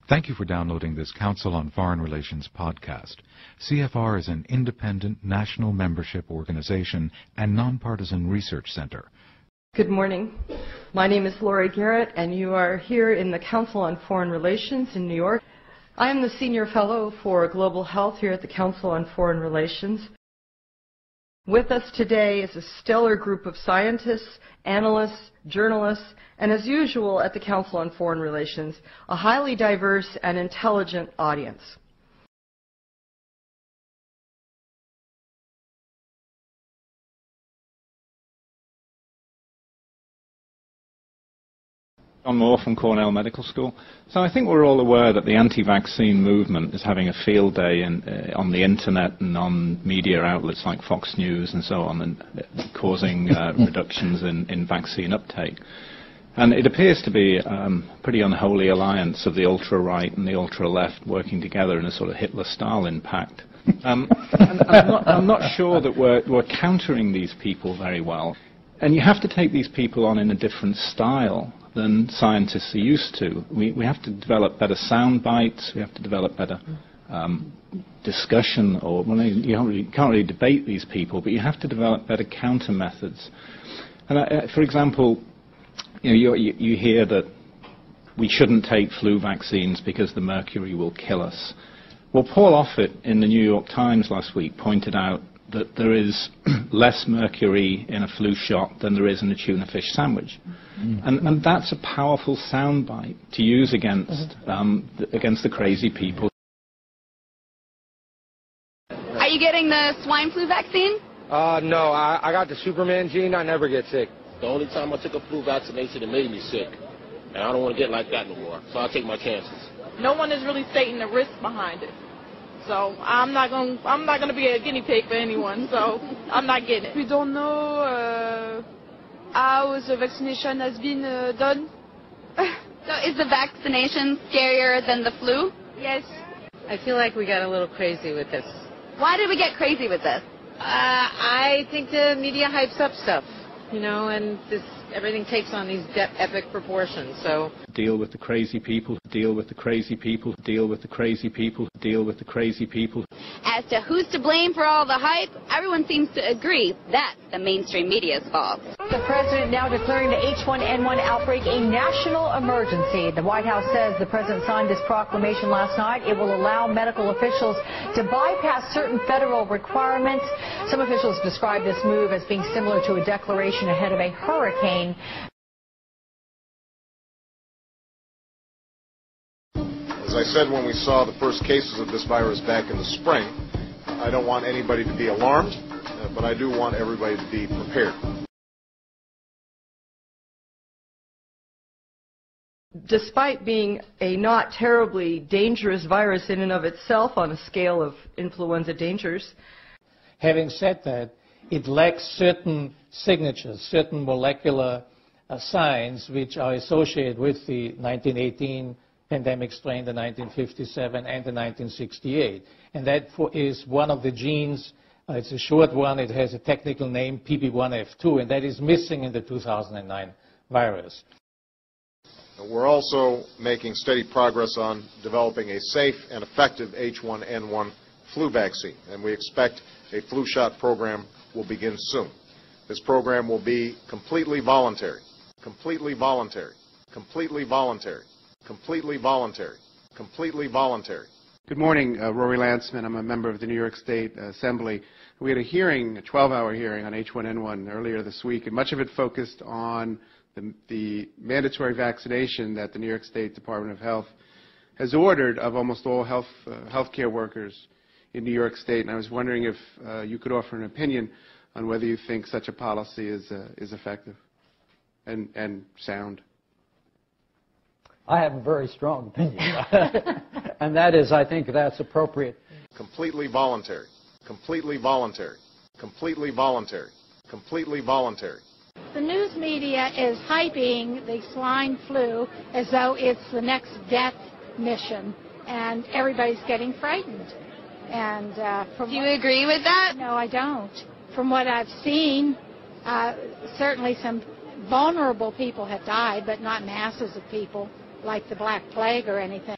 Thank you for downloading this Council on Foreign Relations podcast. CFR is an independent national membership organization and nonpartisan research center. Good morning. My name is Lori Garrett, and you are here in the Council on Foreign Relations in New York. I am the Senior Fellow for Global Health here at the Council on Foreign Relations. With us today is a stellar group of scientists, analysts, journalists, and as usual at the Council on Foreign Relations, a highly diverse and intelligent audience. John Moore from Cornell Medical School. So I think we're all aware that the anti-vaccine movement is having a field day on the internet and on media outlets like Fox News and so on, and causing reductions in vaccine uptake. And it appears to be a pretty unholy alliance of the ultra-right and the ultra-left working together in a sort of Hitler-Stalin pact. And I'm not sure that we're countering these people very well. And you have to take these people on in a different style than scientists are used to. We have to develop better sound bites, we have to develop better discussion, or you can't really debate these people, but you have to develop better counter methods. And for example, you hear that we shouldn't take flu vaccines because the mercury will kill us. Well, Paul Offit in the New York Times last week pointed out that there is less mercury in a flu shot than there is in a tuna fish sandwich. And that's a powerful soundbite to use against the crazy people. Are you getting the swine flu vaccine? No, I got the Superman gene. I never get sick. The only time I took a flu vaccination, it made me sick. And I don't want to get like that no more, so I'll take my chances. No one is really stating the risk behind it. So I'm not going to be a guinea pig for anyone, so I'm not getting it. We don't know how the vaccination has been done. So is the vaccination scarier than the flu? Yes. I feel like we got a little crazy with this. Why did we get crazy with this? I think the media hypes up stuff, and everything takes on these epic proportions, so... Deal with the crazy people, deal with the crazy people, deal with the crazy people, deal with the crazy people. As to who's to blame for all the hype, everyone seems to agree that's the mainstream media's fault. The president now declaring the h1n1 outbreak a national emergency. The White House says the president signed this proclamation last night. It will allow medical officials to bypass certain federal requirements. Some officials describe this move as being similar to a declaration ahead of a hurricane. As I said when we saw the first cases of this virus back in the spring, I don't want anybody to be alarmed, but I do want everybody to be prepared. Despite being a not terribly dangerous virus in and of itself on a scale of influenza dangers. Having said that, it lacks certain signatures, certain molecular signs which are associated with the 1918 pandemic strain, the 1957 and the 1968. And that is one of the genes, it's a short one, it has a technical name, PP1F2, and that is missing in the 2009 virus. We're also making steady progress on developing a safe and effective H1N1 flu vaccine, and we expect a flu shot program will begin soon. This program will be completely voluntary, completely voluntary, completely voluntary, completely voluntary, completely voluntary. Good morning, Rory Lanceman. I'm a member of the New York State Assembly. We had a hearing, a 12-hour hearing on H1N1 earlier this week, and much of it focused on the mandatory vaccination that the New York State Department of Health has ordered of almost all healthcare workers in New York State. And I was wondering if you could offer an opinion on whether you think such a policy is effective and sound. I have a very strong opinion, and that is I think that's appropriate. Completely voluntary, completely voluntary, completely voluntary, completely voluntary. The news media is hyping the swine flu as though it's the next death mission, and everybody's getting frightened. And do you agree with that? No, I don't. From what I've seen, certainly some vulnerable people have died, but not masses of people like the Black Plague or anything.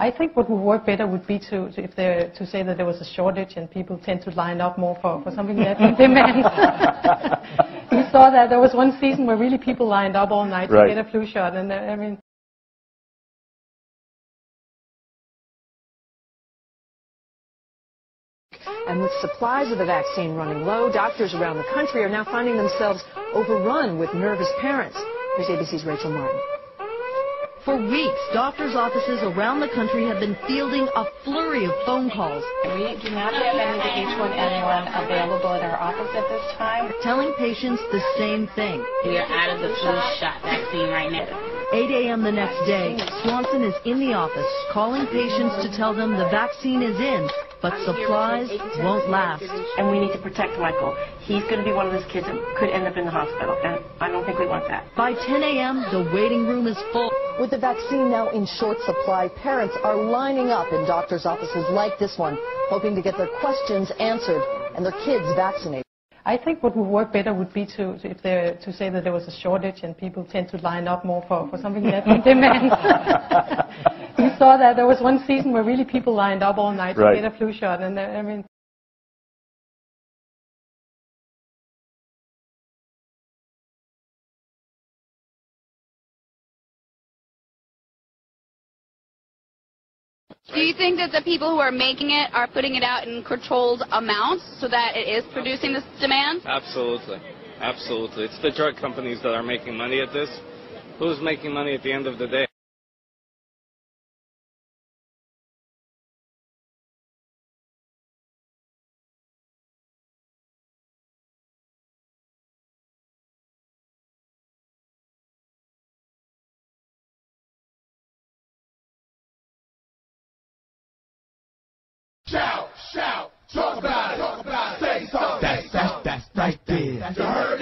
I think what would work better would be to say that there was a shortage and people tend to line up more for something that demands. We saw that there was one season where really people lined up all night to get a flu shot, and I mean. And with supplies of the vaccine running low, doctors around the country are now finding themselves overrun with nervous parents. Here's ABC's Rachel Martin. For weeks, doctors' offices around the country have been fielding a flurry of phone calls. We do not have any of the h1n1 available at our office at this time. Telling patients the same thing. We are out of the flu shot vaccine right now. 8 a.m. the next day, Swanson is in the office calling patients to tell them the vaccine is in, but supplies won't last. And we need to protect Michael. He's going to be one of those kids that could end up in the hospital, and I don't think we want that. By 10 a.m., the waiting room is full. With the vaccine now in short supply, parents are lining up in doctors' offices like this one, hoping to get their questions answered and their kids vaccinated. I think what would work better would be to say that there was a shortage and people tend to line up more for something that demands. We saw that there was one season where really people lined up all night to get a flu shot, and I mean. Do you think that the people who are making it are putting it out in controlled amounts so that it is producing this demand? Absolutely. Absolutely. It's the drug companies that are making money at this. Who's making money at the end of the day? Shout, shout, talk about it, say something. That's right there. You heard